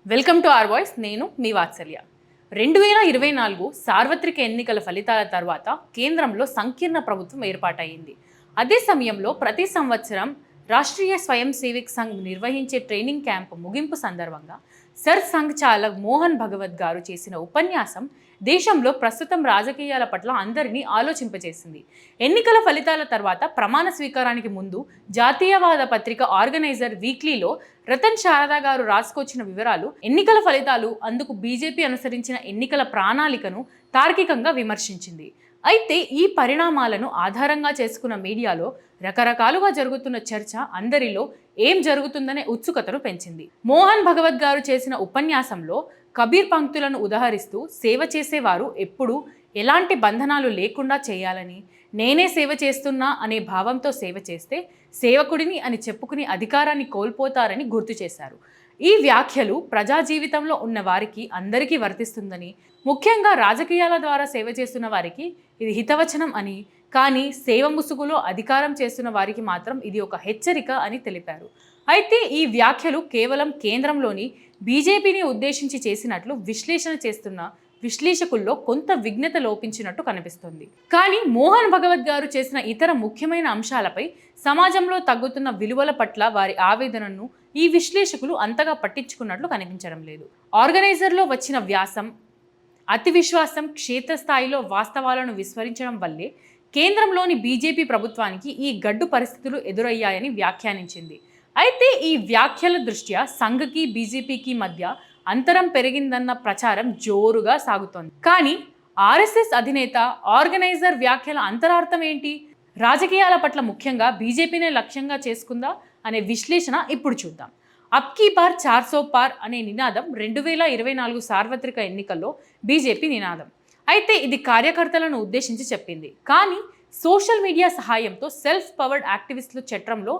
Welcome to are voice. నేను మీ వాత్సల్య. 2024 సార్వత్రిక ఎన్నికల ఫలితాల తర్వాత కేంద్రంలో సంకీర్ణ ప్రభుత్వం ఏర్పాటైంది. అదే సమయంలో ప్రతి సంవత్సరం రాష్ట్రీయ స్వయం సేవక్ సంఘ్ నిర్వహించే ట్రైనింగ్ క్యాంపు ముగింపు సందర్భంగా సర్ సంఘ్ చాలక్ మోహన్ భగవత్ గారు చేసిన ఉపన్యాసం దేశంలో ప్రస్తుతం రాజకీయాల పట్ల అందరినీ ఆలోచింపజేసింది. ఎన్నికల ఫలితాల తర్వాత ప్రమాణ స్వీకారానికి ముందు జాతీయవాద పత్రిక ఆర్గనైజర్ వీక్లీలో రతన్ శారదా గారు రాసుకొచ్చిన వివరాలు ఎన్నికల ఫలితాలు అందుకు బీజేపీ అనుసరించిన ఎన్నికల ప్రణాళికను తార్కికంగా విమర్శించింది. అయితే ఈ పరిణామాలను ఆధారంగా చేసుకున్న మీడియాలో రకరకాలుగా జరుగుతున్న చర్చ అందరిలో ఏం జరుగుతుందనే ఉత్సుకతను పెంచింది. మోహన్ భగవత్ గారు చేసిన ఉపన్యాసంలో కబీర్ పంక్తులను ఉదహరిస్తూ సేవ చేసేవారు ఎప్పుడూ ఎలాంటి బంధనాలు లేకుండా చేయాలని, నేనే సేవ చేస్తున్నా అనే భావంతో సేవ చేస్తే సేవకుడిని అని చెప్పుకునే అధికారాన్ని కోల్పోతారని గుర్తు చేశారు. ఈ వ్యాఖ్యలు ప్రజా జీవితంలో ఉన్న వారికి అందరికీ వర్తిస్తుందని, ముఖ్యంగా రాజకీయాల ద్వారా సేవ చేస్తున్న వారికి ఇది హితవచనం అని, కానీ సేవ ముసుగులో అధికారం చేస్తున్న వారికి మాత్రం ఇది ఒక హెచ్చరిక అని తెలిపారు. అయితే ఈ వ్యాఖ్యలు కేవలం కేంద్రంలోని బీజేపీని ఉద్దేశించి చేసినట్లు విశ్లేషణ చేస్తున్న విశ్లేషకుల్లో కొంత విఘ్నత లోపించినట్టు కనిపిస్తుంది. కానీ మోహన్ భగవత్ గారు చేసిన ఇతర ముఖ్యమైన అంశాలపై, సమాజంలో తగ్గుతున్న విలువల పట్ల వారి ఆవేదనను ఈ విశ్లేషకులు అంతగా పట్టించుకున్నట్లు కనిపించడం లేదు. ఆర్గనైజర్లో వచ్చిన వ్యాసం, అతి విశ్వాసం, క్షేత్రస్థాయిలో వాస్తవాలను విస్మరించడం వల్లే కేంద్రంలోని బీజేపీ ప్రభుత్వానికి ఈ గడ్డు పరిస్థితులు ఎదురయ్యాయని వ్యాఖ్యానించింది. అయితే ఈ వ్యాఖ్యల దృష్ట్యా సంఘ్కి బీజేపీకి మధ్య అంతరం పెరిగిందన్న ప్రచారం జోరుగా సాగుతోంది. కానీ ఆర్ఎస్ఎస్ అధినేత ఆర్గనైజర్ వ్యాఖ్యల అంతరార్థం ఏంటి? రాజకీయాల పట్ల ముఖ్యంగా బీజేపీనే లక్ష్యంగా చేసుకుందా అనే విశ్లేషణ ఇప్పుడు చూద్దాం. అబ్ కీ బార్ 400 పార్ అనే నినాదం 2024 సార్వత్రిక ఎన్నికల్లో బీజేపీ నినాదం. అయితే ఇది కార్యకర్తలను ఉద్దేశించి చెప్పింది. కానీ సోషల్ మీడియా సహాయంతో సెల్ఫ్ పవర్డ్ యాక్టివిస్టుల చట్రంలో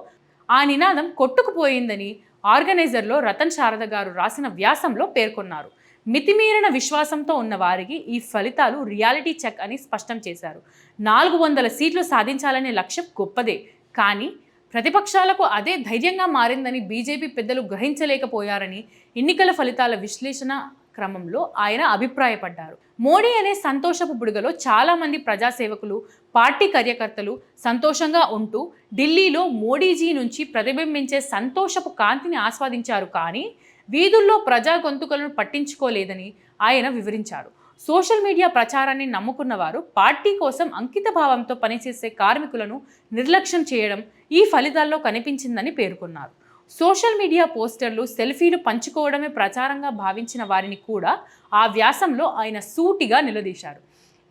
ఆ నినాదం కొట్టుకుపోయిందని ఆర్గనైజర్లో రతన్ శారద గారు రాసిన వ్యాసంలో పేర్కొన్నారు. మితిమీరిన విశ్వాసంతో ఉన్న వారికి ఈ ఫలితాలు రియాలిటీ చెక్ అని స్పష్టం చేశారు. 400 సీట్లు సాధించాలనే లక్ష్యం గొప్పదే, కానీ ప్రతిపక్షాలకు అదే ధైర్యంగా మారిందని బీజేపీ పెద్దలు గ్రహించలేకపోయారని ఎన్నికల ఫలితాల విశ్లేషణ క్రమంలో ఆయన అభిప్రాయపడ్డారు. మోడీ అనే సంతోషపు బుడగలో చాలామంది ప్రజాసేవకులు, పార్టీ కార్యకర్తలు సంతోషంగా ఉంటూ ఢిల్లీలో మోడీజీ నుంచి ప్రతిబింబించే సంతోషపు కాంతిని ఆస్వాదించారు. కానీ వీధుల్లో ప్రజా గొంతుకలను పట్టించుకోలేదని ఆయన వివరించారు. సోషల్ మీడియా ప్రచారాన్ని నమ్ముకున్న వారు పార్టీ కోసం అంకిత భావంతో పనిచేసే కార్మికులను నిర్లక్ష్యం చేయడం ఈ ఫలితాల్లో కనిపించిందని పేర్కొన్నారు. సోషల్ మీడియా పోస్టర్లు, సెల్ఫీలు పంచుకోవడమే ప్రచారంగా భావించిన వారిని కూడా ఆ వ్యాసంలో ఆయన సూటిగా నిలదీశారు.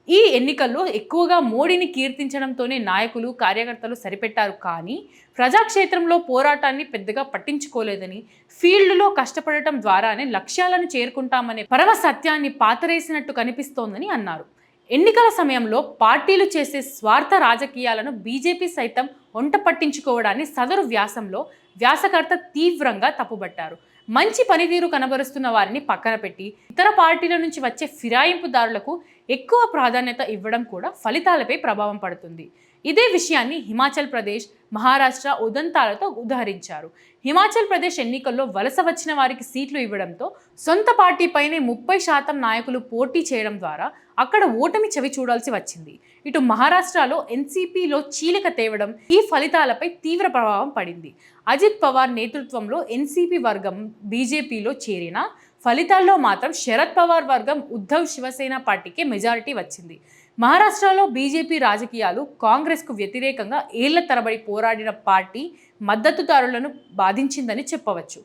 ఈ ఎన్నికల్లో ఎక్కువగా మోడీని కీర్తించడంతోనే నాయకులు, కార్యకర్తలు సరిపెట్టారు. కానీ ప్రజాక్షేత్రంలో పోరాటాన్ని పెద్దగా పట్టించుకోలేదని, ఫీల్డ్లో కష్టపడటం ద్వారానే లక్ష్యాలను చేరుకుంటామనే పరమ సత్యాన్ని పాతరేసినట్టు కనిపిస్తోందని అన్నారు. ఎన్నికల సమయంలో పార్టీలు చేసే స్వార్థ రాజకీయాలను బీజేపీ సైతం వంట పట్టించుకోవడాన్ని సదరు వ్యాసంలో వ్యాసకర్త తీవ్రంగా తప్పుబట్టారు. మంచి పనితీరు కనబరుస్తున్న వారిని పక్కన పెట్టి ఇతర పార్టీల నుంచి వచ్చే ఫిరాయింపుదారులకు ఎక్కువ ప్రాధాన్యత ఇవ్వడం కూడా ఫలితాలపై ప్రభావం పడుతుంది. ఇదే విషయాన్ని హిమాచల్ ప్రదేశ్, మహారాష్ట్ర ఉదంతాలతో ఉదహరించారు. హిమాచల్ ప్రదేశ్ ఎన్నికల్లో వలస వచ్చిన వారికి సీట్లు ఇవ్వడంతో సొంత పార్టీపైనే 30% నాయకులు పోటీ చేయడం ద్వారా అక్కడ ఓటమి చవి చూడాల్సి వచ్చింది. ఇటు మహారాష్ట్రలో ఎన్సీపీలో చీలిక తేవడం ఈ ఫలితాలపై తీవ్ర ప్రభావం పడింది. అజిత్ పవార్ నేతృత్వంలో ఎన్సీపీ వర్గం బీజేపీలో చేరిన ఫలితాల్లో మాత్రం శరద్ పవార్ వర్గం ఉద్ధవ్ శివసేన పార్టీకే మెజారిటీ వచ్చింది. మహారాష్ట్రలో బీజేపీ రాజకీయాలు కాంగ్రెస్కు వ్యతిరేకంగా ఏళ్ల తరబడి పోరాడిన పార్టీ మద్దతుదారులను బాధించిందని చెప్పవచ్చు.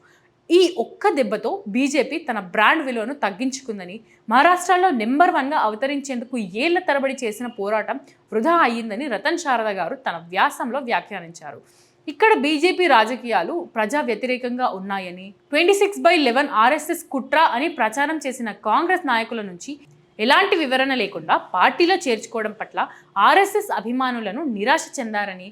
ఈ ఒక్క దెబ్బతో బీజేపీ తన బ్రాండ్ విలువను తగ్గించుకుందని, మహారాష్ట్రలో నెంబర్ 1గా అవతరించేందుకు ఏళ్ల తరబడి చేసిన పోరాటం వృధా అయ్యిందని రతన్ శారద గారు తన వ్యాసంలో వ్యాఖ్యానించారు. ఇక్కడ బీజేపీ రాజకీయాలు ప్రజా వ్యతిరేకంగా ఉన్నాయని, 26/11 ఆర్ఎస్ఎస్ కుట్ర అని ప్రచారం చేసిన కాంగ్రెస్ నాయకుల నుంచి ఎలాంటి వివరణ లేకుండా పార్టీలో చేర్చుకోవడం పట్ల ఆర్ఎస్ఎస్ అభిమానులను నిరాశ చెందారని,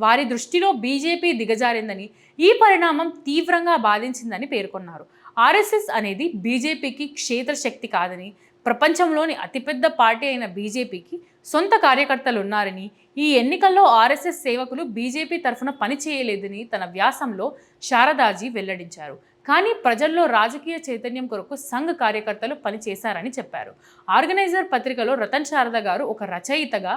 వారి దృష్టిలో బీజేపీ దిగజారిందని, ఈ పరిణామం తీవ్రంగా బాధించిందని పేర్కొన్నారు. ఆర్ఎస్ఎస్ అనేది బీజేపీకి క్షేత్రశక్తి కాదని, ప్రపంచంలోని అతిపెద్ద పార్టీ అయిన బీజేపీకి సొంత కార్యకర్తలు ఉన్నారని, ఈ ఎన్నికల్లో ఆర్ఎస్ఎస్ సేవకులు బీజేపీ తరఫున పనిచేయలేదని తన వ్యాసంలో శారదాజీ వెల్లడించారు. కానీ ప్రజల్లో రాజకీయ చైతన్యం కొరకు సంఘ్ కార్యకర్తలు పనిచేశారని చెప్పారు. ఆర్గనైజర్ పత్రికలో రతన్ శారద గారు ఒక రచయితగా,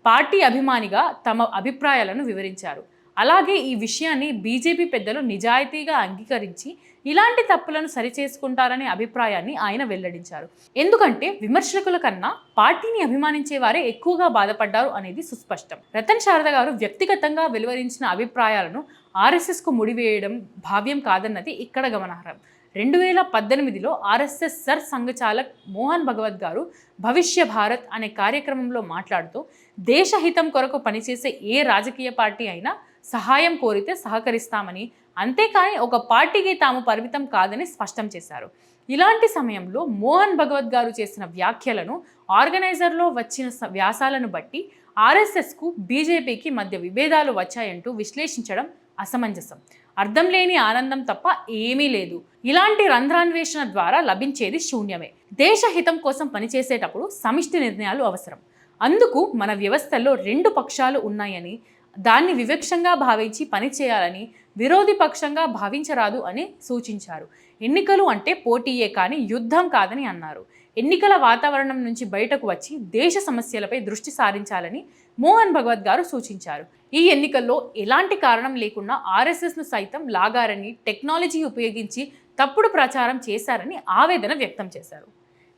పార్టీ అభిమానిగా తమ అభిప్రాయాలను వివరించారు. అలాగే ఈ విషయాన్ని బీజేపీ పెద్దలు నిజాయితీగా అంగీకరించి ఇలాంటి తప్పులను సరిచేసుకుంటారనే అభిప్రాయాన్ని ఆయన వెల్లడించారు. ఎందుకంటే విమర్శకుల కన్నా పార్టీని అభిమానించే వారే ఎక్కువగా బాధపడ్డారు అనేది సుస్పష్టం. రతన్ శారద గారు వ్యక్తిగతంగా వెలువరించిన అభిప్రాయాలను ఆర్ఎస్ఎస్కు ముడివేయడం భావ్యం కాదన్నది ఇక్కడ గమనార్హం. 2018లో ఆర్ఎస్ఎస్ సర్ సంఘచాలక్ మోహన్ భగవత్ గారు భవిష్య భారత్ అనే కార్యక్రమంలో మాట్లాడుతూ దేశహితం కొరకు పనిచేసే ఏ రాజకీయ పార్టీ అయినా సహాయం కోరితే సహకరిస్తామని, అంతేకాని ఒక పార్టీకి తాము పరిమితం కాదని స్పష్టం చేశారు. ఇలాంటి సమయంలో మోహన్ భగవత్ గారు చేసిన వ్యాఖ్యలను, ఆర్గనైజర్లో వచ్చిన వ్యాసాలను బట్టి ఆర్ఎస్ఎస్కు బీజేపీకి మధ్య విభేదాలు వచ్చాయంటూ విశ్లేషించడం అసమంజసం. అర్థం లేని ఆనందం తప్ప ఏమీ లేదు. ఇలాంటి రంధ్రాన్వేషణ ద్వారా లభించేది శూన్యమే. దేశహితం కోసం పనిచేసేటప్పుడు సమిష్టి నిర్ణయాలు అవసరం. అందుకు మన వ్యవస్థల్లో 2 పక్షాలు ఉన్నాయని, దాన్ని వివక్షంగా భావించి పనిచేయాలని, విరోధి పక్షంగా భావించరాదు అని సూచించారు. ఎన్నికలు అంటే పోటీయే కానీ యుద్ధం కాదని అన్నారు. ఎన్నికల వాతావరణం నుంచి బయటకు వచ్చి దేశ సమస్యలపై దృష్టి సారించాలని మోహన్ భగవత్ గారు సూచించారు. ఈ ఎన్నికల్లో ఎలాంటి కారణం లేకుండా ఆర్ఎస్ఎస్ను సైతం లాగారని, టెక్నాలజీ ఉపయోగించి తప్పుడు ప్రచారం చేశారని ఆవేదన వ్యక్తం చేశారు.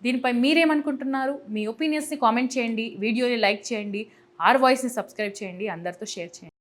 దీనిపై మీరేమనుకుంటున్నారు? మీ ఒపీనియన్స్ని కామెంట్ చేయండి, వీడియోని లైక్ చేయండి, ఆర్ వాయిస్ని సబ్స్క్రైబ్ చేయండి, అందరితో షేర్ చేయండి.